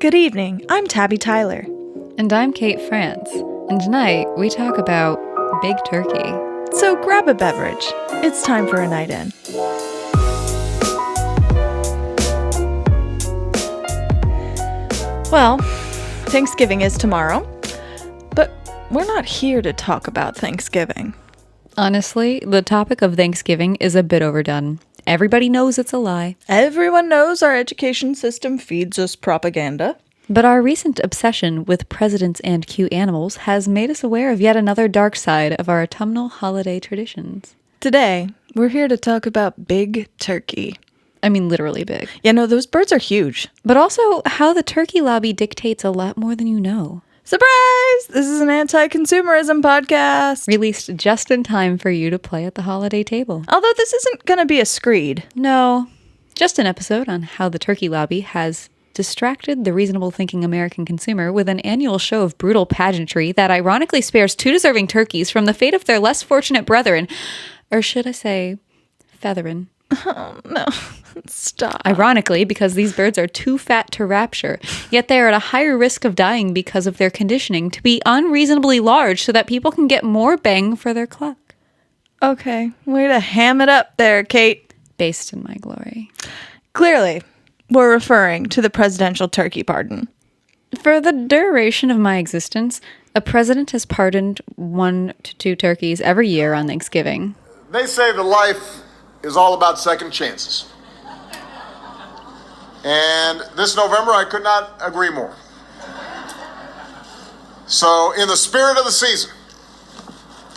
Good evening, I'm Tabby Tyler. And I'm Kate France. And tonight, we talk about Big Turkey. So grab a beverage. It's time for a night in. Well, Thanksgiving is tomorrow, but we're not here to talk about Thanksgiving. Honestly, the topic of Thanksgiving is a bit overdone. Everybody knows it's a lie. Everyone knows our education system feeds us propaganda. But our recent obsession with presidents and cute animals has made us aware of yet another dark side of our autumnal holiday traditions. Today, we're here to talk about Big Turkey. I mean, literally big. Yeah, no, those birds are huge. But also how the turkey lobby dictates a lot more than you know. Surprise! This is an anti-consumerism podcast. Released just in time for you to play at the holiday table. Although this isn't going to be a screed. No, just an episode on how the turkey lobby has distracted the reasonable thinking American consumer with an annual show of brutal pageantry that ironically spares two deserving turkeys from the fate of their less fortunate brethren. Or should I say, featherin'. Oh, no. Stop. Ironically, because these birds are too fat to rapture, yet they are at a higher risk of dying because of their conditioning to be unreasonably large so that people can get more bang for their cluck. Okay, way to ham it up there, Kate. Based in my glory. Clearly, we're referring to the presidential turkey pardon. For the duration of my existence, a president has pardoned 1 to 2 turkeys every year on Thanksgiving. They say that life is all about second chances. And this November, I could not agree more. So, in the spirit of the season,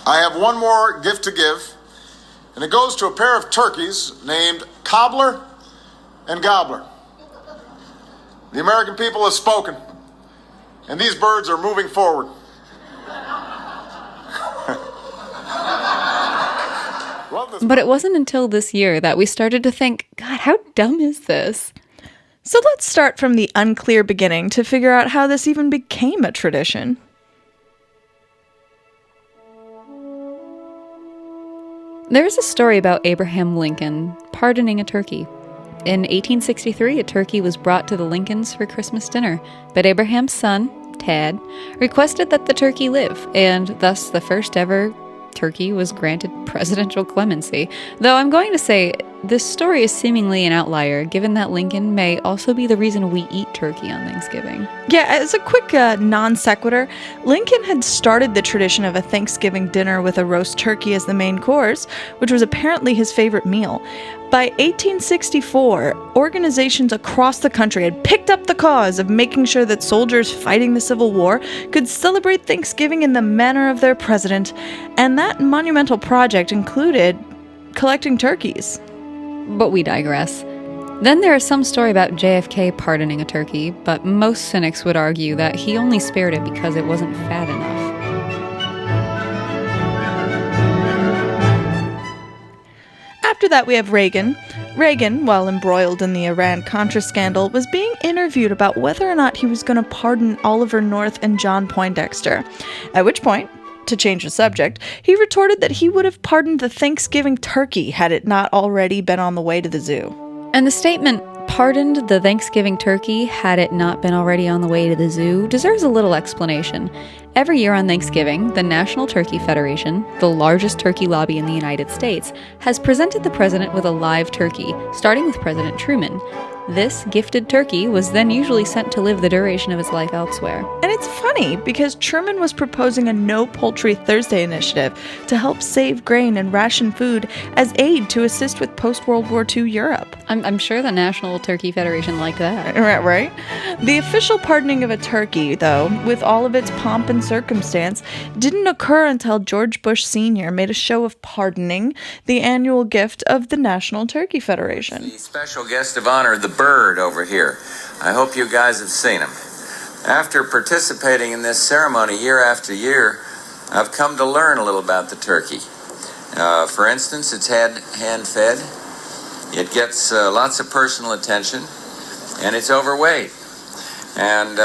I have one more gift to give, and it goes to a pair of turkeys named Cobbler and Gobbler. The American people have spoken, and these birds are moving forward. But it wasn't until this year that we started to think, God, how dumb is this? So let's start from the unclear beginning to figure out how this even became a tradition. There's a story about Abraham Lincoln pardoning a turkey. In 1863, a turkey was brought to the Lincolns for Christmas dinner, but Abraham's son, Tad, requested that the turkey live, and thus the first ever turkey was granted presidential clemency. Though I'm going to say this story is seemingly an outlier, given that Lincoln may also be the reason we eat turkey on Thanksgiving. Yeah, as a quick non sequitur, Lincoln had started the tradition of a Thanksgiving dinner with a roast turkey as the main course, which was apparently his favorite meal. By 1864, organizations across the country had picked up the cause of making sure that soldiers fighting the Civil War could celebrate Thanksgiving in the manner of their president, and that monumental project included collecting turkeys. But we digress. Then there is some story about JFK pardoning a turkey, but most cynics would argue that he only spared it because it wasn't fat enough. After that, we have Reagan. Reagan, while embroiled in the Iran-Contra scandal, was being interviewed about whether or not he was going to pardon Oliver North and John Poindexter. At which point, to change the subject, he retorted that he would have pardoned the Thanksgiving turkey had it not already been on the way to the zoo. And the statement, pardoned the Thanksgiving turkey had it not been already on the way to the zoo, deserves a little explanation. Every year on Thanksgiving, the National Turkey Federation, the largest turkey lobby in the United States, has presented the president with a live turkey, starting with President Truman. This gifted turkey was then usually sent to live the duration of his life elsewhere. And it's funny because Truman was proposing a No Poultry Thursday initiative to help save grain and ration food as aid to assist with post-World War II Europe. I'm sure the National Turkey Federation liked that. Right? The official pardoning of a turkey, though, with all of its pomp and circumstance, didn't occur until George Bush Sr. made a show of pardoning the annual gift of the National Turkey Federation. The special guest of honor, the bird over here. I hope you guys have seen him. After participating in this ceremony year after year, I've come to learn a little about the turkey. For instance, it's hand-fed. It gets lots of personal attention, and it's overweight. And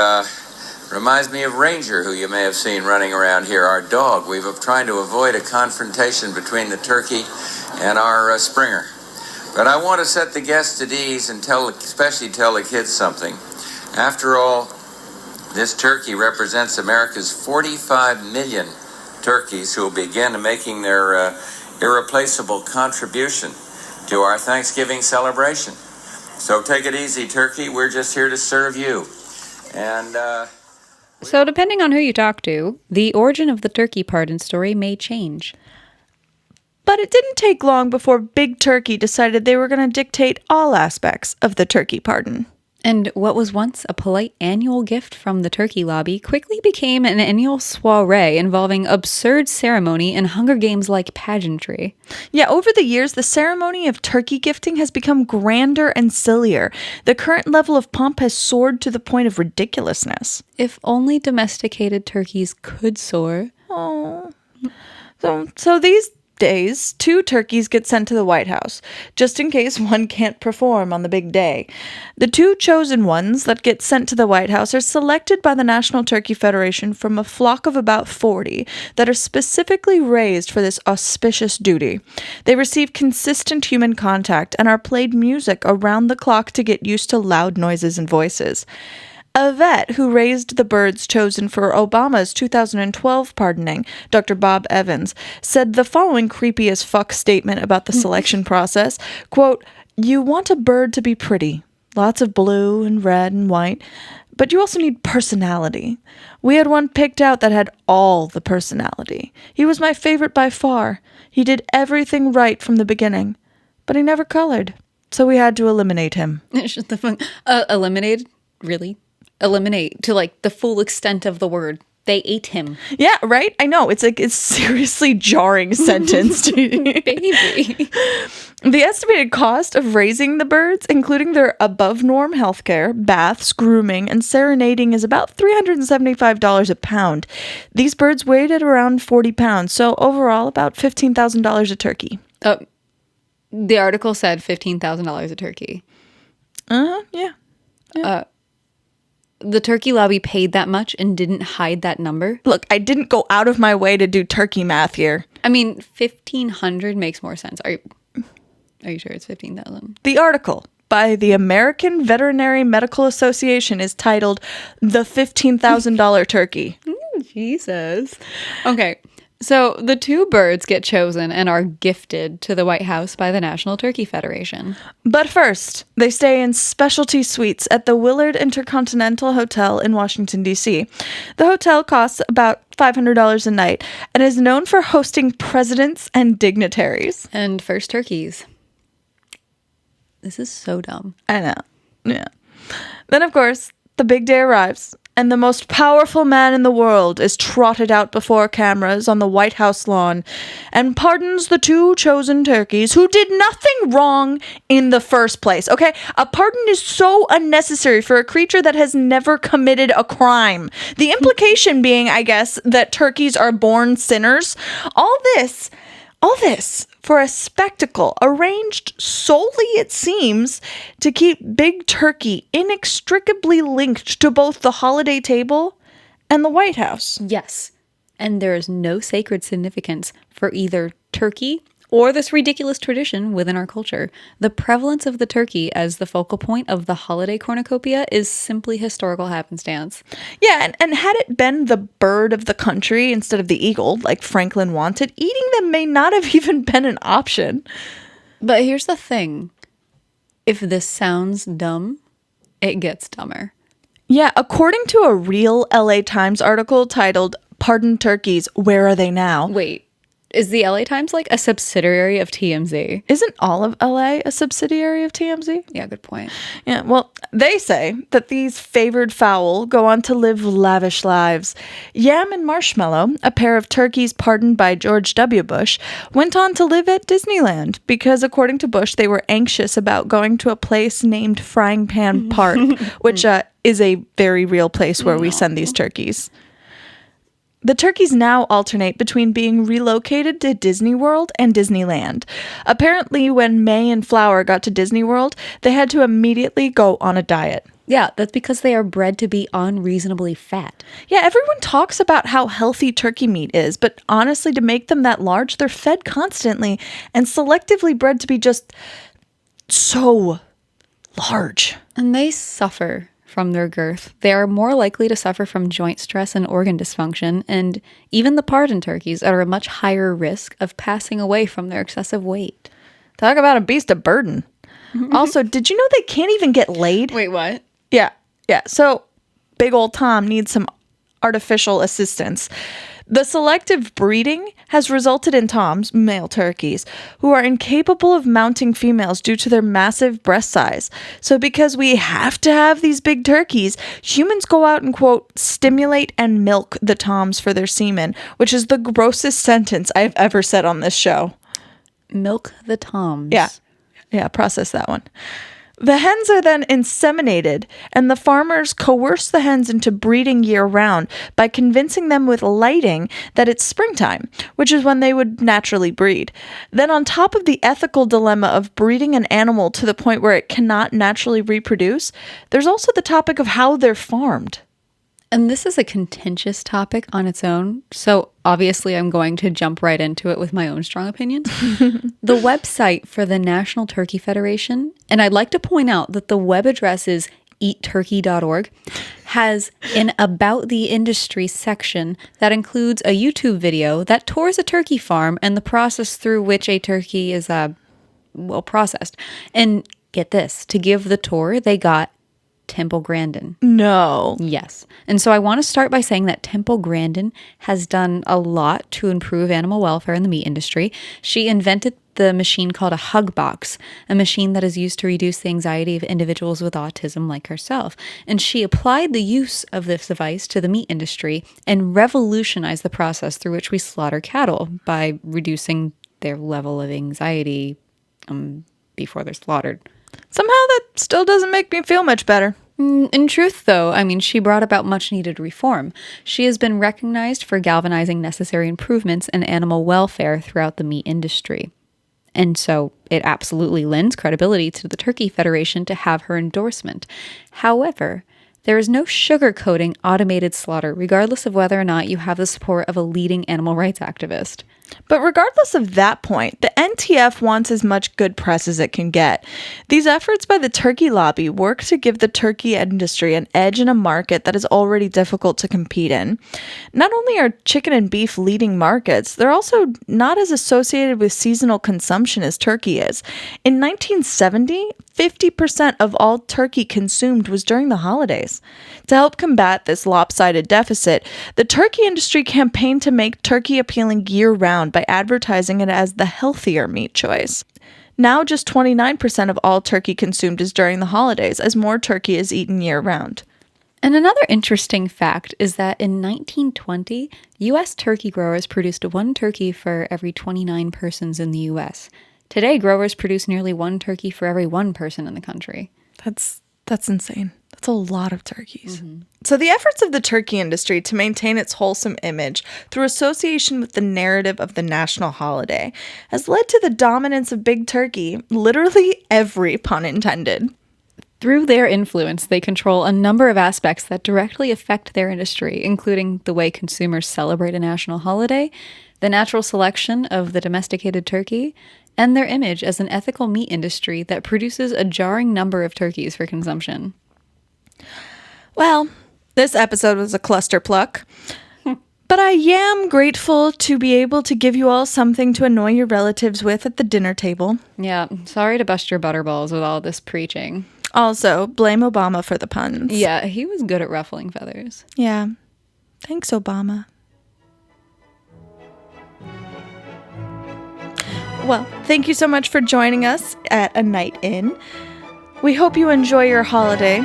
reminds me of Ranger, who you may have seen running around here, our dog. We've been trying to avoid a confrontation between the turkey and our Springer. But I want to set the guests at ease and especially tell the kids something. After all, this turkey represents America's 45 million turkeys who will begin making their irreplaceable contribution to our Thanksgiving celebration. So take it easy, turkey. We're just here to serve you. And, So depending on who you talk to, the origin of the turkey pardon story may change. But it didn't take long before Big Turkey decided they were going to dictate all aspects of the turkey pardon. And what was once a polite annual gift from the turkey lobby quickly became an annual soiree involving absurd ceremony and Hunger Games-like pageantry. Yeah, over the years, the ceremony of turkey gifting has become grander and sillier. The current level of pomp has soared to the point of ridiculousness. If only domesticated turkeys could soar. Oh. So these days, 2 turkeys get sent to the White House, just in case one can't perform on the big day. The 2 chosen ones that get sent to the White House are selected by the National Turkey Federation from a flock of about 40 that are specifically raised for this auspicious duty. They receive consistent human contact and are played music around the clock to get used to loud noises and voices. A vet who raised the birds chosen for Obama's 2012 pardoning, Dr. Bob Evans, said the following creepy as fuck statement about the selection process, quote, "You want a bird to be pretty, lots of blue and red and white, but you also need personality. We had one picked out that had all the personality. He was my favorite by far. He did everything right from the beginning, but he never colored, so we had to eliminate him." Shut the fuck. Eliminated? Really? Eliminate to like the full extent of the word. They ate him. Yeah, right? I know. It's like a seriously jarring sentence. Baby. The estimated cost of raising the birds, including their above-norm healthcare, baths, grooming, and serenading, is about $375 a pound. These birds weighed at around 40 pounds, so overall about $15,000 a turkey. The article said $15,000 a turkey. Yeah. The turkey lobby paid that much and didn't hide that number. Look, I didn't go out of my way to do turkey math here. I mean, 1,500 makes more sense. Are you sure it's 15,000? The article by the American Veterinary Medical Association is titled "The $15,000 Turkey." Jesus. Okay. So the 2 birds get chosen and are gifted to the White House by the National Turkey Federation. But first, they stay in specialty suites at the Willard Intercontinental Hotel in Washington, D.C. The hotel costs about $500 a night and is known for hosting presidents and dignitaries. And first turkeys. This is so dumb. I know. Yeah. Then, of course, the big day arrives, and the most powerful man in the world is trotted out before cameras on the White House lawn and pardons the 2 chosen turkeys who did nothing wrong in the first place. Okay? A pardon is so unnecessary for a creature that has never committed a crime. The implication being, I guess, that turkeys are born sinners. All this for a spectacle arranged solely, it seems, to keep Big Turkey inextricably linked to both the holiday table and the White House. Yes. And there is no sacred significance for either turkey or this ridiculous tradition within our culture. The prevalence of the turkey as the focal point of the holiday cornucopia is simply historical happenstance. Yeah, and had it been the bird of the country instead of the eagle, like Franklin wanted, eating them may not have even been an option. But here's the thing. If this sounds dumb, it gets dumber. Yeah, according to a real LA Times article titled "Pardoned Turkeys, Where Are They Now?" Wait. Is the LA Times like a subsidiary of TMZ? Isn't all of LA a subsidiary of TMZ? Yeah, good point. Yeah, well, they say that these favored fowl go on to live lavish lives. Yam and Marshmallow, a pair of turkeys pardoned by George W. Bush, went on to live at Disneyland because, according to Bush, they were anxious about going to a place named Frying Pan Park, which is a very real place where we send these turkeys. The turkeys now alternate between being relocated to Disney World and Disneyland. Apparently, when May and Flower got to Disney World, they had to immediately go on a diet. Yeah, that's because they are bred to be unreasonably fat. Yeah, everyone talks about how healthy turkey meat is, but honestly, to make them that large, they're fed constantly and selectively bred to be just so large. And they suffer from their girth, they are more likely to suffer from joint stress and organ dysfunction, and even the pardoned turkeys are a much higher risk of passing away from their excessive weight. Talk about a beast of burden. Also, did you know they can't even get laid? Wait, what? Yeah. So big old Tom needs some artificial assistance. The selective breeding has resulted in Toms, male turkeys, who are incapable of mounting females due to their massive breast size. So because we have to have these big turkeys, humans go out and, quote, stimulate and milk the Toms for their semen, which is the grossest sentence I've ever said on this show. Milk the Toms. Yeah, process that one. The hens are then inseminated, and the farmers coerce the hens into breeding year-round by convincing them with lighting that it's springtime, which is when they would naturally breed. Then on top of the ethical dilemma of breeding an animal to the point where it cannot naturally reproduce, there's also the topic of how they're farmed. And this is a contentious topic on its own, so obviously I'm going to jump right into it with my own strong opinions. The website for the National Turkey Federation, and I'd like to point out that the web address is eatturkey.org, has an About the Industry section that includes a YouTube video that tours a turkey farm and the process through which a turkey is, processed. And get this, to give the tour, they got Temple Grandin. No. Yes. And so I want to start by saying that Temple Grandin has done a lot to improve animal welfare in the meat industry. She invented the machine called a hug box, a machine that is used to reduce the anxiety of individuals with autism like herself. And she applied the use of this device to the meat industry and revolutionized the process through which we slaughter cattle by reducing their level of anxiety before they're slaughtered. Somehow that still doesn't make me feel much better. In truth, though, I mean, she brought about much-needed reform. She has been recognized for galvanizing necessary improvements in animal welfare throughout the meat industry. And so it absolutely lends credibility to the Turkey Federation to have her endorsement. However, there is no sugarcoating automated slaughter, regardless of whether or not you have the support of a leading animal rights activist. But regardless of that point, the NTF wants as much good press as it can get. These efforts by the turkey lobby work to give the turkey industry an edge in a market that is already difficult to compete in. Not only are chicken and beef leading markets, they're also not as associated with seasonal consumption as turkey is. In 1970, 50% of all turkey consumed was during the holidays. To help combat this lopsided deficit, the turkey industry campaigned to make turkey appealing year-round by advertising it as the healthier meat choice. Now just 29% of all turkey consumed is during the holidays, as more turkey is eaten year-round. And another interesting fact is that in 1920, U.S. turkey growers produced 1 turkey for every 29 persons in the U.S. Today, growers produce nearly 1 turkey for every 1 person in the country. That's insane. That's a lot of turkeys. Mm-hmm. So the efforts of the turkey industry to maintain its wholesome image through association with the narrative of the national holiday has led to the dominance of big turkey, literally every pun intended. Through their influence, they control a number of aspects that directly affect their industry, including the way consumers celebrate a national holiday, the natural selection of the domesticated turkey, and their image as an ethical meat industry that produces a jarring number of turkeys for consumption. Well, this episode was a cluster pluck, but I am grateful to be able to give you all something to annoy your relatives with at the dinner table. Yeah, sorry to bust your butterballs with all this preaching. Also, blame Obama for the puns. Yeah, he was good at ruffling feathers. Yeah. Thanks, Obama. Well, thank you so much for joining us at A Night In. We hope you enjoy your holiday.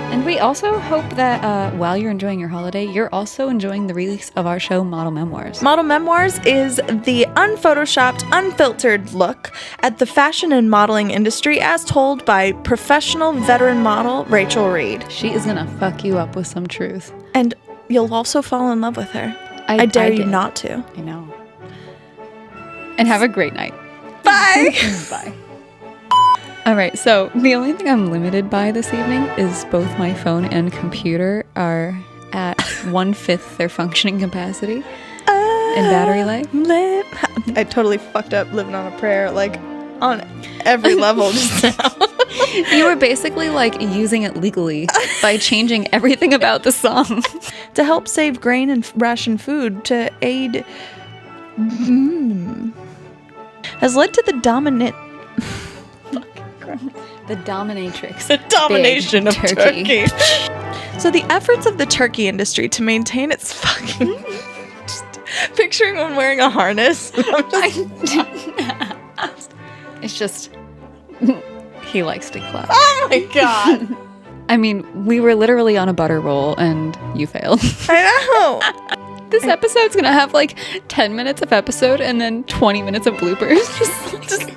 And we also hope that while you're enjoying your holiday, you're also enjoying the release of our show, Model Memoirs. Model Memoirs is the unphotoshopped, unfiltered look at the fashion and modeling industry as told by professional veteran model Rachel Reed. She is going to fuck you up with some truth. And you'll also fall in love with her. I dare you not to. I know. And have a great night. Bye! Bye. All right, so the only thing I'm limited by this evening is both my phone and computer are at 1/5 their functioning capacity in battery life. I totally fucked up living on a prayer, like on every level just now. You were basically like using it legally by changing everything about the song. To help save grain and ration food to aid has led to the The dominatrix. the domination Big of turkey. So the efforts of the turkey industry to maintain its fucking just picturing one wearing a harness. It's just he likes to clap. Oh my god. I mean, we were literally on a butter roll and you failed. I know. This episode's gonna have like 10 minutes of episode and then 20 minutes of bloopers. Just